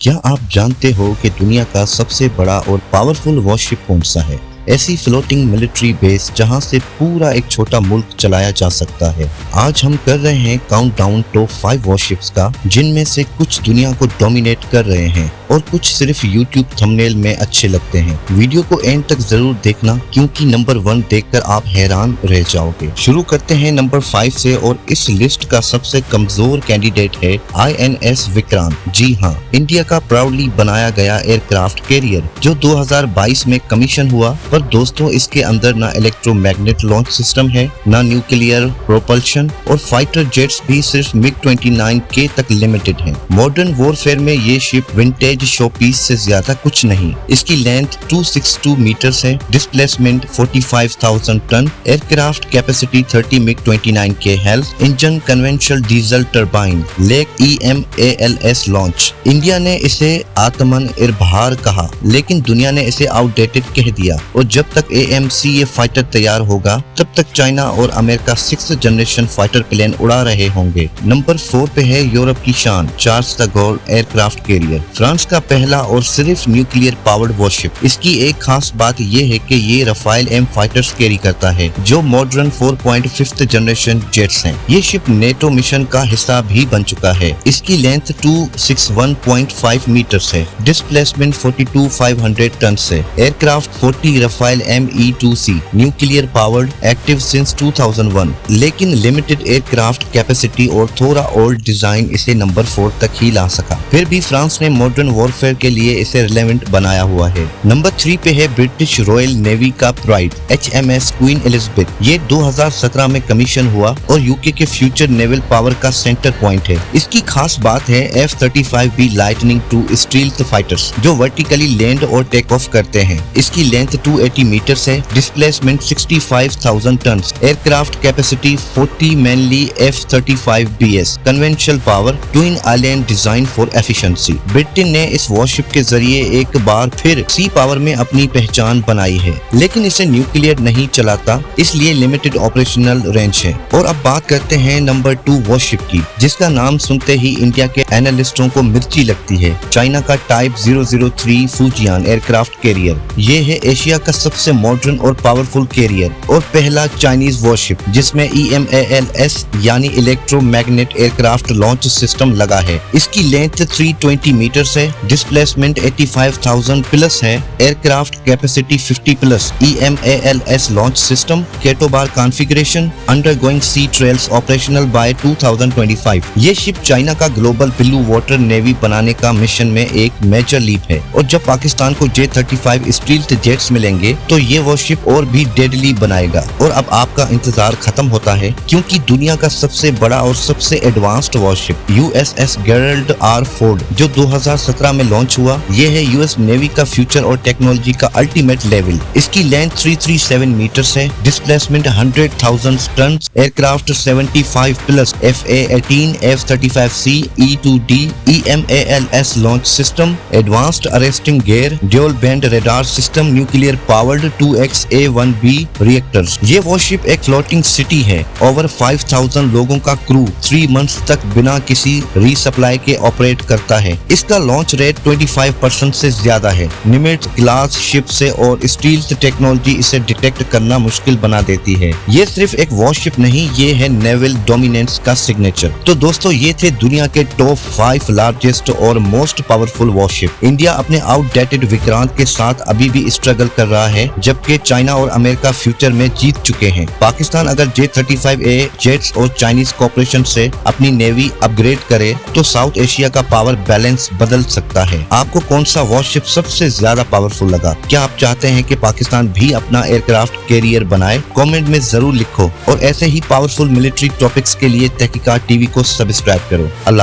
क्या आप जानते हो कि दुनिया का सबसे बड़ा और पावरफुल वॉरशिप कौन सा है? ऐसी फ्लोटिंग मिलिट्री बेस जहां से पूरा एक छोटा मुल्क चलाया जा सकता है। आज हम कर रहे हैं काउंटडाउन टॉप 5 वॉरशिप्स का, जिनमें से कुछ दुनिया को डोमिनेट कर रहे हैं और कुछ सिर्फ यूट्यूब थंबनेल में अच्छे लगते हैं। वीडियो को एंड तक जरूर देखना, क्योंकि नंबर 1 देखकर आप हैरान रह जाओगे। शुरू करते हैं नंबर 5 से, और इस लिस्ट का सबसे कमजोर कैंडिडेट है INS विक्रांत। जी हाँ, इंडिया का प्राउडली बनाया गया एयरक्राफ्ट कैरियर जो 2022 में कमीशन हुआ। पर दोस्तों, इसके अंदर ना इलेक्ट्रोमैग्नेट लॉन्च सिस्टम है, ना न्यूक्लियर प्रोपल्शन, और फाइटर जेट्स भी सिर्फ MiG-29K तक लिमिटेड हैं। मॉडर्न वॉरफेयर में ये शिप विंटेज शोपीस से ज्यादा कुछ नहीं। इसकी लेंथ 262 मीटर्स है, displacement 45,000 ton, aircraft capacity 30 MiG-29K health, engine conventional diesel turbine, लेक EMALS लॉन्च। इंडिया ने इसे आत्मनिर्भर कहा, लेकिन दुनिया ने इसे आउटडेटेड कह दिया। और जब तक AMC ये फाइटर तैयार होगा, तब तक चाइना और America 6th generation fighter plane उड़ा रहे होंगे। नंबर 4 पे है यूरोप की शान Charles de Gaulle aircraft carrier, France का पहला और सिर्फ न्यूक्लियर पावर्ड वॉरशिप। इसकी एक खास बात ये है कि ये रफाइल M फाइटर्स कैरी करता है, जो मॉडर्न 4.5th जनरेशन जेट्स हैं। ये शिप नेटो मिशन का हिस्सा भी बन चुका है। इसकी लेंथ 261.5 मीटर्स है, डिस्प्लेसमेंट 42,500 टन है, aircraft 40 Rafale ME-2C nuclear powered, active since 2001, लेकिन लिमिटेड एयरक्राफ्ट कैपेसिटी और थोड़ा ओल्ड डिजाइन इसे नंबर 4 तक ही ला सका। फिर भी फ्रांस ने मॉडर्न वॉरफेयर के लिए इसे रिलेवेंट बनाया हुआ है। नंबर 3 पे है ब्रिटिश रॉयल नेवी का प्राइड HMS क्वीन एलिजाबेथ। ये 2017 में कमीशन हुआ और यूके के फ्यूचर नेवल पावर का सेंटर पॉइंट है। इसकी खास बात है F-35B lightning II stealth fighters, जो वर्टिकली लैंड और टेक ऑफ करते हैं। इसकी लेंथ 280 मीटर्स है, displacement 65,000 ton, aircraft capacity 40 mainly F-35BS, conventional power, twin island design for efficiency. Britain ने इस वॉरशिप के जरिए एक बार फिर सी पावर में अपनी पहचान बनाई है, लेकिन इसे न्यूक्लियर नहीं चलाता, इसलिए लिमिटेड ऑपरेशनल रेंज है। और अब बात करते हैं नंबर 2 वॉरशिप की, जिसका नाम सुनते ही इंडिया के एनालिस्टों को मिर्ची लगती है। चाइना का टाइप 003 फुजियान एयरक्राफ्ट कैरियर। ये है एशिया का सबसे मॉडर्न और पावरफुल कैरियर और पहला चाइनीज वॉरशिप जिसमें EMALS यानी इलेक्ट्रोमैग्नेट एयरक्राफ्ट लॉन्च सिस्टम लगा है। इसकी लेंथ 320 मीटर्स है, डिस्प्लेसमेंट 85,000 प्लस है, aircraft capacity 50 plus, EMALS launch system, catobar configuration, undergoing sea trials operational by 2025। ये शिप चाइना का ग्लोबल ब्लू वाटर नेवी बनाने का मिशन में एक मेजर लीप है। और जब पाकिस्तान को J-35 स्टील्थ जेट्स मिलेंगे, तो ये वॉरशिप और भी डेडली बनाएगा। और अब आपका इंतजार खत्म होता है, क्योंकि दुनिया का सबसे बड़ा और सबसे advanced warship USS Gerald R. Ford, जो 2017 में लॉन्च हुआ। ये है US नेवी का फ्यूचर और टेक्नोलॉजी का अल्टीमेट लेवल। इसकी लेंथ 337 मीटर्स है, displacement 100,000 ton, aircraft 75 plus, FA-18 F-35C E-2D EMALS launch system, advanced arresting gear, dual band radar system, nuclear powered 2X A-1B रिएक्टर्स। ये वॉरशिप एक फ्लोटिंग सिटी है। Over 5,000 लोगों का क्रू 3 मंथ्स तक बिना किसी रीसप्लाई के ऑपरेट करता है। इसका लॉन्च रेट 25% से ज्यादा है। निमिट ग्लास शिप से और स्टील्थ टेक्नोलॉजी इसे डिटेक्ट करना मुश्किल बना देती है। ये सिर्फ एक वॉरशिप नहीं, ये है नेवल डोमिनेंस का सिग्नेचर। तो दोस्तों, ये थे दुनिया के टॉप 5 लार्जेस्ट और मोस्ट पावरफुल वॉरशिप। इंडिया अपने आउटडेटेड विक्रांत के साथ अभी भी स्ट्रगल कर रहा है, जबकि चाइना और अमेरिका फ्यूचर में जीत चुके हैं। पाकिस्तान अगर J-35A जेट्स और चाइनीज कॉर्पोरेशन से अपनी नेवी अपग्रेड करे, तो साउथ एशिया का पावर बैलेंस बदल सकता है। आपको कौन सा वॉरशिप सबसे ज्यादा पावरफुल लगा? क्या आप चाहते हैं कि पाकिस्तान भी अपना एयरक्राफ्ट कैरियर बनाए? कमेंट में जरूर लिखो। और ऐसे ही पावरफुल मिलिट्री टॉपिक्स के लिए तहकीकात टीवी को सब्सक्राइब करो। अल्लाह।